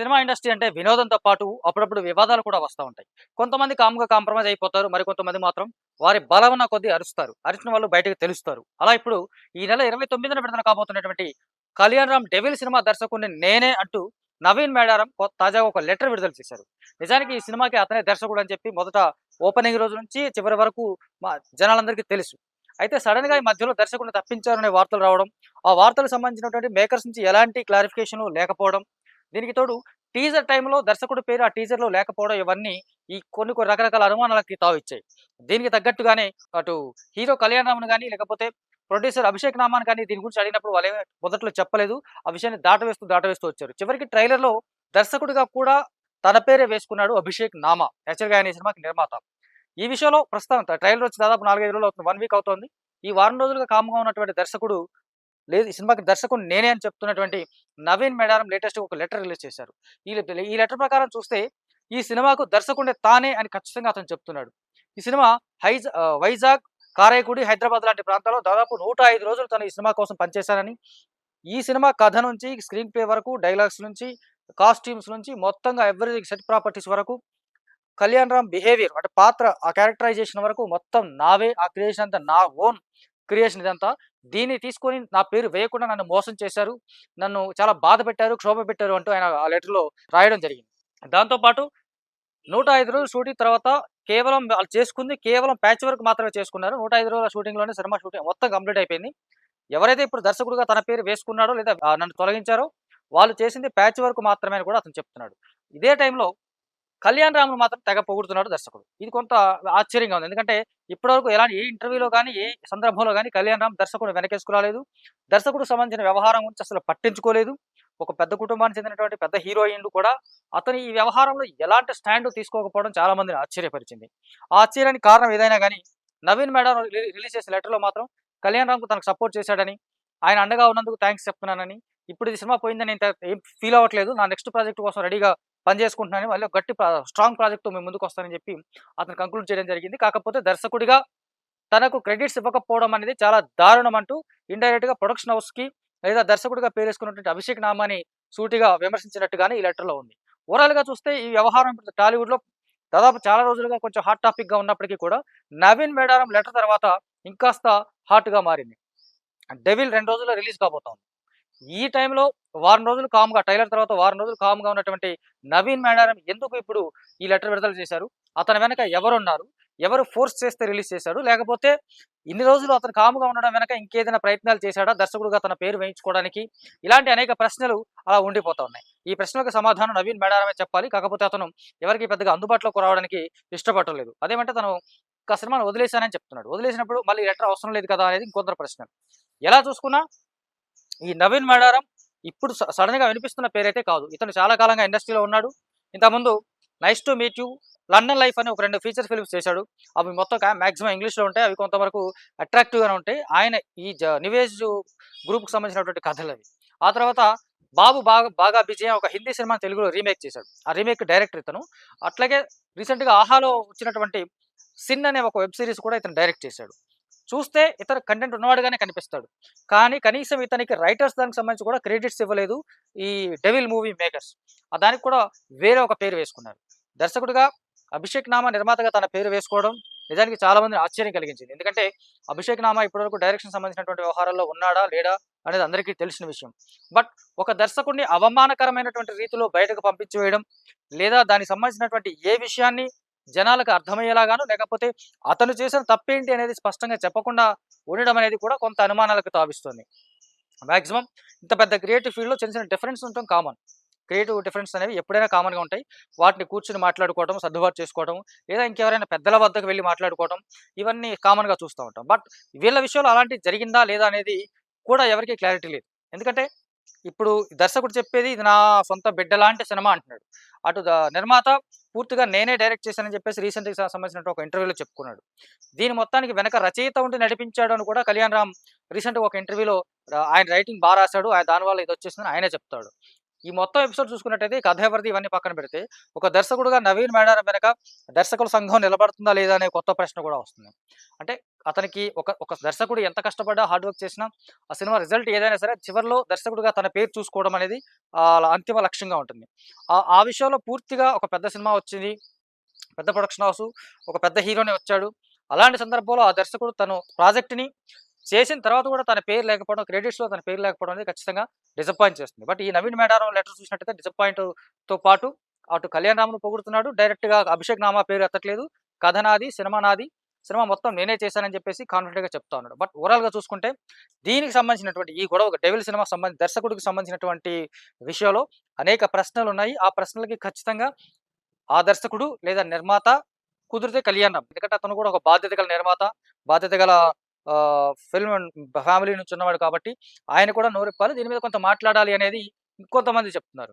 Cinema industry అంటే వినోదంతో పాటు అప్పుడప్పుడు వివాదాలు కూడా వస్తా ఉంటాయి. కొంతమంది కామ్‌గా కాంప్రమైజ్ అయిపోతారు. మరికొంతమంది మాత్రం వారి బలమున్న కొద్దీ అరుస్తారు. అరిచిన వాళ్ళు బయటకి తెలుస్తారు. అలా ఇప్పుడు ఈ నెల 29న విడుదల కాబోతున్నటువంటి 'కళ్యాణ్ రామ్ డెవిల్' సినిమా దర్శకుడిని నేనే అంటూ నవీన్ మేడారం తాజాగా ఒక లెటర్ విడుదల చేశారు. నిజానికి ఈ సినిమాకి అతనే దర్శకుడు అని చెప్పి మొదట ఓపెనింగ్ రోజు నుంచి చివరి వరకు జనాలందరికీ తెలుసు. అయితే సడెన్‌గా ఈ మధ్యలో దర్శకుడిని తప్పించారనే వార్తలు రావడం, ఆ వార్తలకు సంబంధించినటువంటి మేకర్స్ నుంచి ఎలాంటి క్లారిఫికేషను లేకపోవడం, దీనికి తోడు టీజర్ టైమ్‌లో దర్శకుడి పేరు ఆ టీజర్‌లో లేకపోవడం ఇవన్నీ ఈ కొన్ని రకరకాల అనుమానాలకి తావిచ్చాయి. దీనికి తగ్గట్టుగానే అటు హీరో కళ్యాణ్ రామ్‌ని గాని, లేకపోతే ప్రొడ్యూసర్ అభిషేక్ నామాని కానీ దీని గురించి అడిగినప్పుడు వాళ్ళేమి మొదట్లో చెప్పలేదు. ఆ విషయాన్ని దాటవేస్తూ వచ్చారు. చివరికి ట్రైలర్‌లో దర్శకుడిగా కూడా తన పేరే వేసుకున్నాడు అభిషేక్ నామా. యాక్చువల్‌గా ఆయన ఈ సినిమాకి నిర్మాత. ఈ విషయంలో ప్రస్తుతం ట్రైలర్ వచ్చి దాదాపు 4, 5 రోజులు అవుతుంది. 1 వీక్ అవుతోంది. ఈ వారం రోజులుగా కామ్‌గా ఉన్నటువంటి దర్శకుడు లేదు ఈ సినిమాకి దర్శకుడిని నేనే అని చెప్తున్నటువంటి నవీన్ మేడారం లేటెస్ట్‌గా ఒక లెటర్ రిలీజ్ చేశారు. ఈ లెటర్ ప్రకారం చూస్తే ఈ సినిమాకు దర్శకుడిని తానే అని ఖచ్చితంగా అతను చెప్తున్నాడు. ఈ సినిమా వైజాగ్, కారైకుడి, హైదరాబాద్ లాంటి ప్రాంతాల్లో దాదాపు 105 రోజులు తను ఈ సినిమా కోసం పనిచేశారని, ఈ సినిమా కథ నుంచి స్క్రీన్ ప్లే వరకు, డైలాగ్స్ నుంచి, కాస్ట్యూమ్స్ నుంచి మొత్తంగా ఎవ్రీథింగ్ సెట్ ప్రాపర్టీస్ వరకు కళ్యాణ్ రామ్ బిహేవియర్ అంటే పాత్ర ఆ క్యారెక్టరైజేషన్ వరకు మొత్తం నావే. ఆ క్రియేషన్ అంతా నా ఓన్ క్రియేషన్ ఇదంతా. దీన్ని తీసుకొని నా పేరు వేయకుండా నన్ను మోసం చేశారు. నన్ను చాలా బాధ పెట్టారు, క్షోభ పెట్టారు అంటూ ఆయన ఆ లెటర్‌లో రాయడం జరిగింది. దాంతో పాటు 105 రోజులు షూటింగ్ తర్వాత కేవలం వాళ్ళు చేసుకుంది కేవలం ప్యాచ్ వర్క్ మాత్రమే చేసుకున్నారు. 105 రోజుల షూటింగ్‌లోనే సినిమా షూటింగ్ మొత్తం కంప్లీట్ అయిపోయింది. ఎవరైతే ఇప్పుడు దర్శకుడిగా తన పేరు వేసుకున్నాడో లేదా నన్ను తొలగించారో వాళ్ళు చేసింది ప్యాచ్ వర్క్ మాత్రమే అని కూడా అతను చెప్తున్నాడు. ఇదే టైంలో కళ్యాణ్ రామ్‌ని మాత్రం తెగ పొగుడుతున్నాడు దర్శకుడు. ఇది కొంత ఆశ్చర్యంగా ఉంది. ఎందుకంటే ఇప్పటివరకు ఎలాంటి ఏ ఇంటర్వ్యూలో గాని, ఏ సందర్భంలో గాని కళ్యాణ్ రామ్ దర్శకుడిని వెనకేసుకు రాలేదు. దర్శకుడికి సంబంధించిన వ్యవహారం గురించి అసలు పట్టించుకోలేదు. ఒక పెద్ద కుటుంబానికి చెందినటువంటి పెద్ద హీరోయిన్‌లు కూడా అతను ఈ వ్యవహారంలో ఎలాంటి స్టాండ్ తీసుకోకపోవడం చాలా మందిని ఆశ్చర్యపరిచింది. ఆ ఆశ్చర్యానికి కారణం ఏదైనా గాని నవీన్ మేడారం రిలీజ్ చేసిన లెటర్‌లో మాత్రం కళ్యాణ్ రామ్‌కు తనకు సపోర్ట్ చేశాడని, ఆయన అండగా ఉన్నందుకు థాంక్స్ చెప్తున్నానని, ఇప్పుడు ఈ సినిమా పోయిందని నేను ఏం ఫీల్ అవ్వట్లేదు. నా నెక్స్ట్ ప్రాజెక్ట్ కోసం రెడీగా పని చేసుకుంటున్నానని మళ్ళీ ఒక గట్టి స్ట్రాంగ్ ప్రాజెక్ట్‌తో మీ ముందుకొస్తానని చెప్పి అతను కంక్లూడ్ చేయడం జరిగింది. కాకపోతే దర్శకుడిగా తనకు క్రెడిట్స్ ఇవ్వకపోవడం అనేది చాలా దారుణం అంటూ ఇండైరెక్ట్‌గా ప్రొడక్షన్ హౌస్‌కి లేదా దర్శకుడిగా పేరేసుకున్నటువంటి అభిషేక్ నామాని సూటిగా విమర్శించినట్టుగానే ఈ లెటర్‌లో ఉంది. ఓవరాల్‌గా చూస్తే ఈ వ్యవహారం ఇప్పుడు టాలీవుడ్‌లో దాదాపు చాలా రోజులుగా కొంచెం హాట్ టాపిక్‌గా ఉన్నప్పటికీ కూడా నవీన్ మేడారం లెటర్ తర్వాత ఇంకాస్త హాట్‌గా మారింది. 'డెవిల్' 2 రోజుల్లో రిలీజ్ కాబోతోంది. ఈ టైంలో వారం రోజులు కామ్‌గా ట్రైలర్ తర్వాత వారం రోజులు కామ్‌గా ఉన్నటువంటి నవీన్ మేడారం ఎందుకు ఇప్పుడు ఈ లెటర్ విడుదల చేశారు? అతని వెనక ఎవరున్నారు? ఎవరు ఫోర్స్ చేస్తే రిలీజ్ చేశాడు? లేకపోతే ఇన్ని రోజులు అతను కామ్‌గా ఉండడం వెనక ఇంకేదైనా ప్రయత్నాలు చేశాడా? దర్శకుడుగా తన పేరు వేయించుకోవడానికి? ఇలాంటి అనేక ప్రశ్నలు అలా ఉండిపోతా ఉన్నాయి. ఈ ప్రశ్నలకు సమాధానం నవీన్ మేడారమే చెప్పాలి. కాకపోతే అతను ఎవరికీ పెద్దగా అందుబాటులోకి రావడానికి ఇష్టపడటం లేదు. అదేమంటే తను ఒక సినిమాను వదిలేశానని చెప్తున్నాడు. వదిలేసినప్పుడు మళ్ళీ లెటర్ అవసరం లేదు కదా! అనేది ఇంకొందరు ప్రశ్న. ఎలా చూసుకున్నా ఈ నవీన్ మేడారం ఇప్పుడు సడెన్‌గా వినిపిస్తున్న పేరైతే కాదు. ఇతను చాలా కాలంగా ఇండస్ట్రీలో ఉన్నాడు. ఇంతకుముందు 'nice to meet you', 'London life' అని ఒక 2 ఫీచర్ ఫిల్మ్స్ చేశాడు. అవి మొత్తం మాక్సిమం ఇంగ్లీష్‌లో ఉంటాయి. అవి కొంతవరకు అట్రాక్టివ్‌గానే ఉంటాయి. ఆయన ఈ నివేజ్ గ్రూప్‌కి సంబంధించినటువంటి కథలవి. ఆ తర్వాత 'బాబు బాగా బిజీ' అని ఒక హిందీ సినిమాని తెలుగులో రీమేక్ చేశాడు. ఆ రీమేక్ డైరెక్టర్ ఇతను. అట్లాగే రీసెంట్‌గా 'ఆహాలో' వచ్చినటువంటి 'సిన్' అనే ఒక వెబ్ సీరీస్ కూడా ఇతను డైరెక్ట్ చేశాడు. చూస్తే ఇతను కంటెంట్ ఉన్నవాడుగానే కనిపిస్తాడు. కానీ కనీసం ఇతనికి రైటర్స్ దానికి సంబంధించి కూడా క్రెడిట్స్ ఇవ్వలేదు ఈ 'డెవిల్' మూవీ మేకర్స్. దానికి కూడా వేరే ఒక పేరు వేసుకున్నారు. దర్శకుడిగా అభిషేక్ నామా నిర్మాతగా తన పేరు వేసుకోవడం నిజానికి చాలా మందిని ఆశ్చర్యం కలిగించింది. ఎందుకంటే అభిషేక్ నామా ఇప్పటివరకు డైరెక్షన్ సంబంధించినటువంటి వ్యవహారాల్లో ఉన్నాడా? లేడా? అనేది అందరికీ తెలిసిన విషయం. బట్ ఒక దర్శకుడిని అవమానకరమైనటువంటి రీతిలో బయటకు పంపించి వేయడం, లేదా దానికి సంబంధించినటువంటి ఏ విషయాన్ని జనాలకు అర్థమయ్యేలాగాను, లేకపోతే అతను చేసిన తప్పేంటి అనేది స్పష్టంగా చెప్పకుండా ఉండడం అనేది కూడా కొంత అనుమానాలకు తావిస్తుంది. మాక్సిమం ఇంత పెద్ద క్రియేటివ్ ఫీల్డ్‌లో చిన్న చిన్న డిఫరెన్స్ ఉండటం కామన్. క్రియేటివ్ డిఫరెన్స్ అనేవి ఎప్పుడైనా కామన్‌గా ఉంటాయి. వాటిని కూర్చొని మాట్లాడుకోవడం, సర్దుబాటు చేసుకోవడం, లేదా ఇంకెవరైనా పెద్దల వద్దకు వెళ్లి మాట్లాడుకోవడం, ఇవన్నీ కామన్‌గా చూస్తా ఉంటాం. బట్ వీళ్ళ విషయంలో అలాంటిది జరిగిందా? లేదా? అనేది కూడా ఎవరికీ క్లారిటీ లేదు. ఎందుకంటే ఇప్పుడు దర్శకుడు చెప్పేది ఇది నా సొంత బిడ్డలాంటి సినిమా అంటున్నాడు. అటు నిర్మాత పూర్తిగా నేనే డైరెక్ట్ చేశానని చెప్పేసి రీసెంట్‌గా సంబంధించిన ఒక ఇంటర్వ్యూలో చెప్పుకున్నాడు. దీని మొత్తానికి వెనక రచయిత ఉండి నడిపించాడు అని కూడా కళ్యాణ్ రామ్ రీసెంట్‌గా ఒక ఇంటర్వ్యూలో ఆయన రైటింగ్ రాసాడు. దానివల్ల ఇదొచ్చేసిందని ఆయనే చెప్తాడు. ఈ మొత్తం ఎపిసోడ్ చూసుకున్నట్టయితే ఈ కథ ఎవరిది ఇవన్నీ పక్కన పెడితే, ఒక దర్శకుడుగా నవీన్ మేడారం వెనక దర్శకుల సంఘం నిలబడుతుందా లేదా అనే కొత్త ప్రశ్న కూడా వస్తుంది. అంటే అతనికి ఒక దర్శకుడు ఎంత కష్టపడ్డా, హార్డ్ వర్క్ చేసినా, ఆ సినిమా రిజల్ట్ ఏదైనా సరే చివరిలో దర్శకుడిగా తన పేరు చూసుకోవడం అనేది అంతిమ లక్ష్యంగా ఉంటుంది. ఆ విషయంలో పూర్తిగా ఒక పెద్ద సినిమా వచ్చింది. పెద్ద ప్రొడక్షన్ హౌసు, ఒక పెద్ద హీరోనే వచ్చాడు. అలాంటి సందర్భంలో ఆ దర్శకుడు తను ప్రాజెక్ట్‌ని చేసిన తర్వాత కూడా తన పేరు లేకపోవడం, క్రెడిట్స్‌లో తన పేరు లేకపోవడం అనేది ఖచ్చితంగా డిసప్పాయింట్ చేస్తుంది. బట్ ఈ నవీన్ మేడారం లెటర్ చూసినట్టయితే డిసప్పాయింట్‌తో పాటు అటు కళ్యాణ్ రామ్‌ను పొగుడుతున్నాడు. డైరెక్ట్‌గా అభిషేక్ నామా పేరు ఎత్తట్లేదు. కథ నాది, సినిమా నాది. సినిమా మొత్తం నేనే చేశానని చెప్పేసి కాన్ఫిడెంట్‌గా చెప్తా ఉన్నాడు. బట్ ఓవరాల్‌గా చూసుకుంటే దీనికి సంబంధించినటువంటి ఈ గొడవ డెవిల్ సినిమాకి దర్శకుడికి సంబంధించినటువంటి విషయంలో అనేక ప్రశ్నలున్నాయి. ఆ ప్రశ్నలకి ఖచ్చితంగా ఆ దర్శకుడు లేదా నిర్మాత, కుదిరితే కళ్యాణ్ రామ్. ఎందుకంటే అతను కూడా ఒక బాధ్యత గల నిర్మాత, బాధ్యత గల ఫిల్మ్ ఫ్యామిలీ నుంచి ఉన్నవాడు కాబట్టి ఆయన కూడా నోరిప్పాలి. దీని మీద కొంత మాట్లాడాలి అనేది ఇంకొంతమంది చెప్తున్నారు.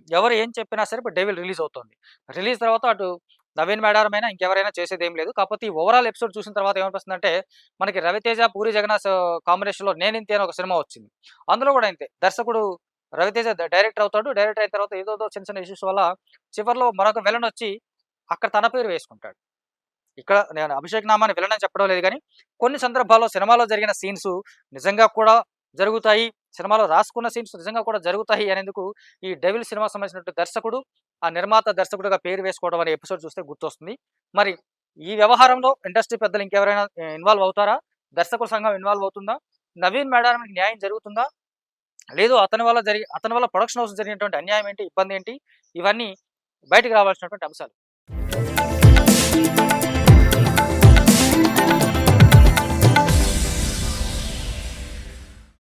ఎవరు ఏం చెప్పినా సరే ఇప్పుడు 'డెవిల్' రిలీజ్ అవుతోంది. రిలీజ్ తర్వాత అటు నవీన్ మేడారం అయినా ఇంకెవరైనా చేసేదేం లేదు. కాకపోతే ఈ ఓవరాల్ ఎపిసోడ్ చూసిన తర్వాత ఏమనిపిస్తుందంటే, మనకి 'రవితేజ, పూరి జగన్నాథ్' కాంబినేషన్‌లో 'నేనింతే' అని ఒక సినిమా వచ్చింది. అందులో కూడా ఇంతే. దర్శకుడు రవితేజ డైరెక్టర్ అవుతాడు. డైరెక్టర్ అయిన తర్వాత ఏదేదో చిన్న చిన్న ఇష్యూస్ వల్ల చివర్లో మరొక విలన్ వచ్చి అక్కడ తన పేరు వేసుకుంటాడు. ఇక్కడ నేను అభిషేక్ నామాని విలన్ అని చెప్పడం లేదు గానీ, కొన్ని సందర్భాల్లో సినిమాలో జరిగిన సీన్స్ నిజంగా కూడా జరుగుతాయి. సినిమాలో రాసుకున్న సీన్స్ నిజంగా కూడా జరుగుతాయి అనేందుకు ఈ 'డెవిల్' సినిమాకి సంబంధించినటువంటి దర్శకుడు, ఆ నిర్మాత దర్శకుడిగా పేరు వేసుకోవడం అనే ఎపిసోడ్ చూస్తే గుర్తొస్తుంది. మరి ఈ వ్యవహారంలో ఇండస్ట్రీ పెద్దలు ఇంకెవరైనా ఇన్వాల్వ్ అవుతారా? దర్శకుల సంఘం ఇన్వాల్వ్ అవుతుందా? నవీన్ మేడారంకి న్యాయం జరుగుతుందా? లేదు అతని వల్ల ప్రొడక్షన్ హౌస్‌కి జరిగినటువంటి అన్యాయం ఏంటి? ఇబ్బందేంటి? ఇవన్నీ బయటికి రావాల్సినటువంటి అంశాలు.